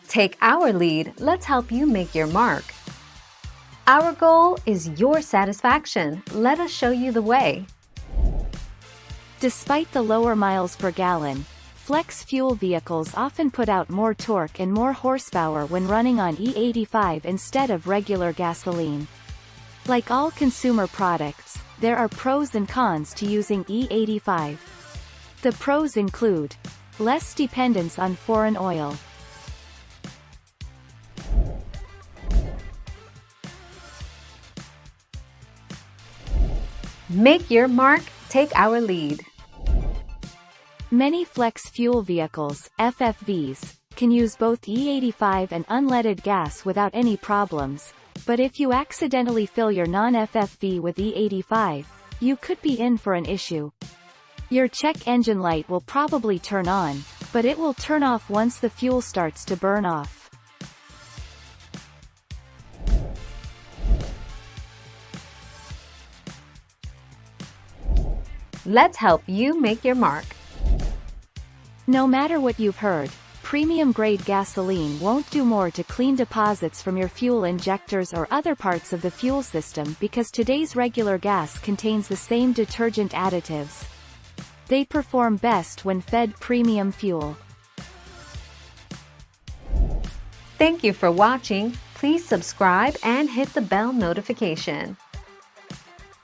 Take our lead, let's help you make your mark. Our goal is your satisfaction. Let us show you the way. Despite the lower miles per gallon, flex fuel vehicles often put out more torque and more horsepower when running on E85 instead of regular gasoline. Like all consumer products, there are pros and cons to using E85. The pros include less dependence on foreign oil, Make your mark, take our lead. many flex fuel vehicles, FFVs, can use both E85 and unleaded gas without any problems, but if you accidentally fill your non-FFV with E85, you could be in for an issue. Your check engine light will probably turn on, but it will turn off once the fuel starts to burn off. Let's help you make your mark. No matter what you've heard, premium-grade gasoline won't do more to clean deposits from your fuel injectors or other parts of the fuel system because today's regular gas contains the same detergent additives. They perform best when fed premium fuel. Thank you for watching. Please subscribe and hit the bell notification.